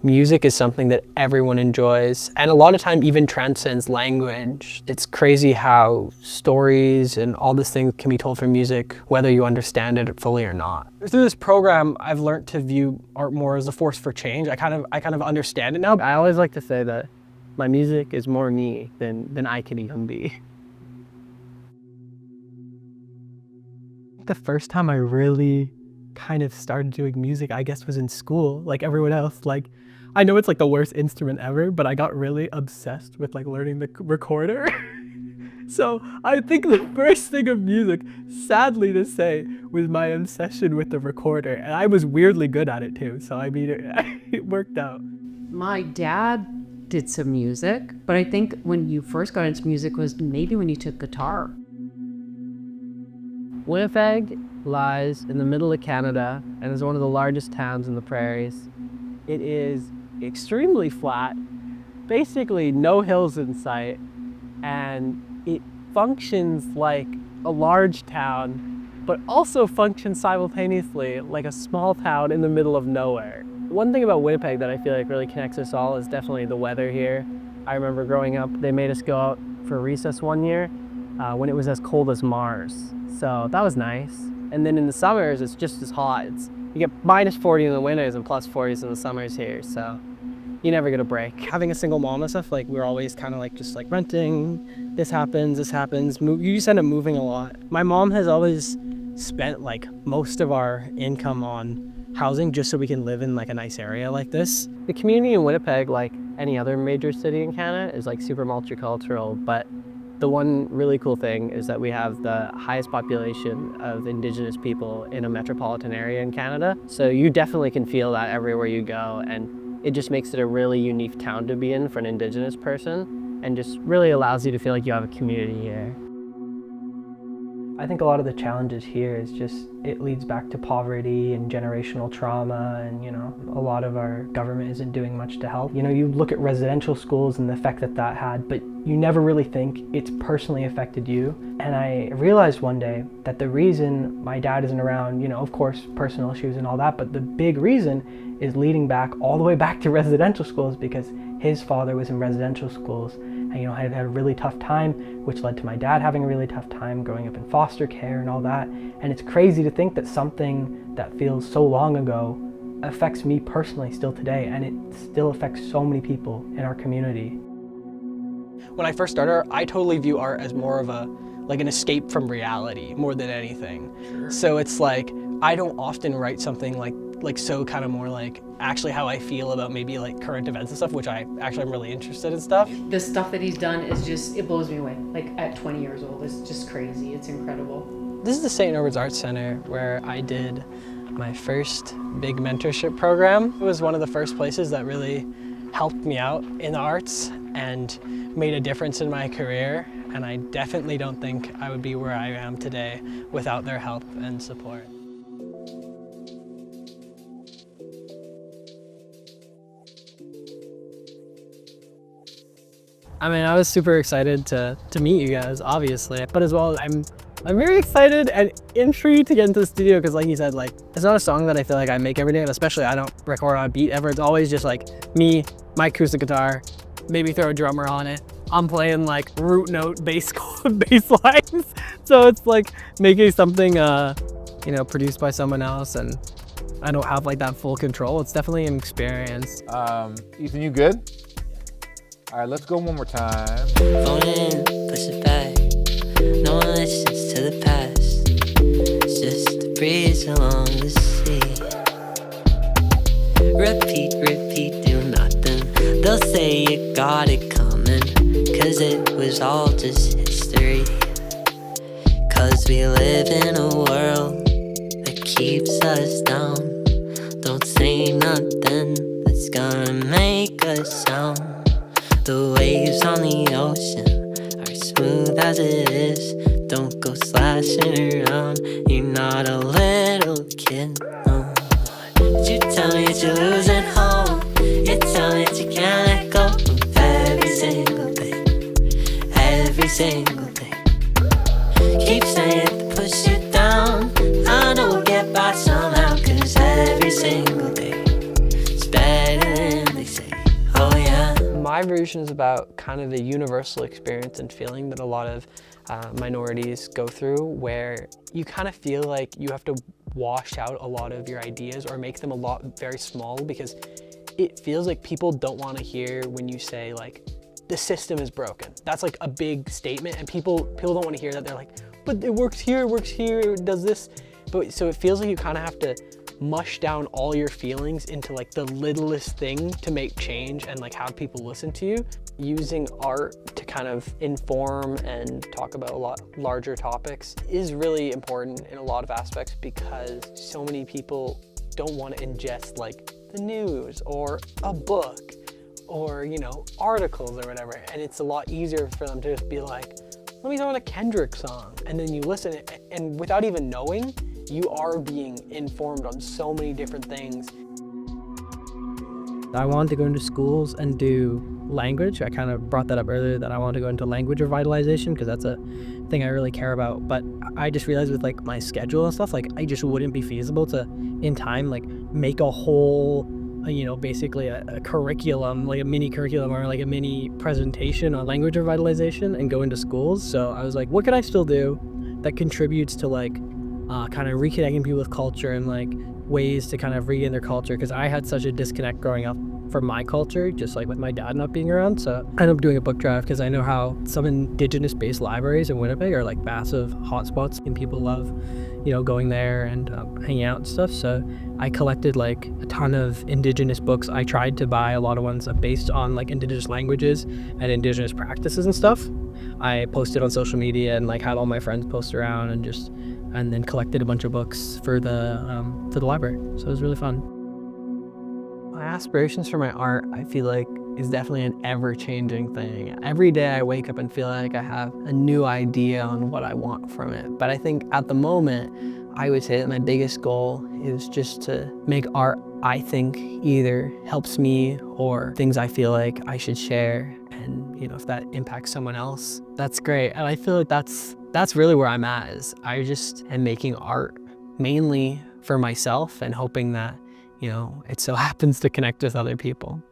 Music is something that everyone enjoys, and a lot of time even transcends language. It's crazy how stories and all these things can be told from music, whether you understand it fully or not. Through this program, I've learned to view art more as a force for change. I kind of understand it now. I always like to say that my music is more me than I can even be. The first time I really kind of started doing music, I guess, was in school, like everyone else. Like, I know it's like the worst instrument ever, but I got really obsessed with like learning the recorder. So I think the first thing of music, sadly to say, was my obsession with the recorder. And I was weirdly good at it too. So I mean, it worked out. My dad did some music, but I think when you first got into music was maybe when you took guitar. Winnipeg lies in the middle of Canada and is one of the largest towns in the prairies. It is extremely flat, basically no hills in sight, and it functions like a large town, but also functions simultaneously like a small town in the middle of nowhere. One thing about Winnipeg that I feel like really connects us all is definitely the weather here. I remember growing up, they made us go out for recess one year when it was as cold as Mars. So that was nice. And then in the summers, it's just as hot. You get minus 40 in the winters and plus 40s in the summers here. So you never get a break. Having a single mom and stuff, like we're always kind of like just like renting. This happens. You just end up moving a lot. My mom has always spent like most of our income on housing just so we can live in like a nice area like this. The community in Winnipeg, like any other major city in Canada, is like super multicultural, but the one really cool thing is that we have the highest population of indigenous people in a metropolitan area in Canada. So you definitely can feel that everywhere you go, and it just makes it a really unique town to be in for an indigenous person, and just really allows you to feel like you have a community here. I think a lot of the challenges here is just, it leads back to poverty and generational trauma, and a lot of our government isn't doing much to help. You look at residential schools and the effect that had, but you never really think it's personally affected you. And I realized one day that the reason my dad isn't around, of course, personal issues and all that, but the big reason is leading back all the way back to residential schools, because his father was in residential schools and had a really tough time, which led to my dad having a really tough time growing up in foster care and all that. And it's crazy to think that something that feels so long ago affects me personally still today, and it still affects so many people in our community. When I first started art, I totally view art as more of an escape from reality more than anything. Sure. So it's like, I don't often write something like so kind of more like actually how I feel about maybe like current events and stuff, which I'm really interested in stuff. The stuff that he's done is just, it blows me away. Like at 20 years old, it's just crazy. It's incredible. This is the St. Norbert's Arts Center where I did my first big mentorship program. It was one of the first places that really helped me out in the arts and made a difference in my career. And I definitely don't think I would be where I am today without their help and support. I mean, I was super excited to meet you guys, obviously, but as well, I'm very excited and intrigued to get into the studio because, like you said, like it's not a song that I feel like I make every day, and especially I don't record on a beat ever. It's always just like me, my acoustic guitar, maybe throw a drummer on it. I'm playing like root note bass lines, so it's like making something produced by someone else, and I don't have like that full control. It's definitely an experience. Ethan, you good? All right, let's go one more time. Phone in, push it back. No one listens to the past. It's just a breeze along the sea. Repeat, do nothing. They'll say you got it coming, 'cause it was all just history. 'Cause we live in a world that keeps us down. Don't say nothing that's gonna make us sound. The waves on the ocean are smooth as it is. Don't go slashing around. You're not a little kid, no. You tell me that you're losing hope. You tell me that you can't let go of every single thing. Every single thing. Keep saying to push you down. I know we'll get by somehow, 'cause every single thing is better than my version is about kind of the universal experience and feeling that a lot of minorities go through, where you kind of feel like you have to wash out a lot of your ideas or make them very small, because it feels like people don't want to hear when you say like, the system is broken. That's like a big statement, and people don't want to hear that. They're like, but it works here, it does this. But so it feels like you kind of have to mush down all your feelings into like the littlest thing to make change and like have people listen to you. Using art to kind of inform and talk about a lot larger topics is really important in a lot of aspects, because so many people don't want to ingest like the news or a book or, you know, articles or whatever. And it's a lot easier for them to just be like, let me throw on a Kendrick song. And then you listen, and without even knowing, you are being informed on so many different things. I wanted to go into schools and do language. I kind of brought that up earlier, that I wanted to go into language revitalization because that's a thing I really care about. But I just realized with like my schedule and stuff, like I just wouldn't be feasible to, in time, like make a whole, you know, basically a curriculum, like a mini curriculum or like a mini presentation on language revitalization and go into schools. So I was like, what can I still do that contributes to like kind of reconnecting people with culture and like ways to kind of regain their culture, because I had such a disconnect growing up from my culture, just like with my dad not being around. So I ended up doing a book drive because I know how some indigenous based libraries in Winnipeg are like massive hotspots and people love, you know, going there and hanging out and stuff. So I collected like a ton of indigenous books. I tried to buy a lot of ones based on like indigenous languages and indigenous practices and stuff. I posted on social media and like had all my friends post around and then collected a bunch of books for the library. So it was really fun. My aspirations for my art, I feel like, is definitely an ever-changing thing. Every day I wake up and feel like I have a new idea on what I want from it. But I think at the moment, I would say that my biggest goal is just to make art I think either helps me or things I feel like I should share. And, you know, if that impacts someone else, that's great. And I feel like that's really where I'm at, is I just am making art mainly for myself and hoping that, you know, it so happens to connect with other people.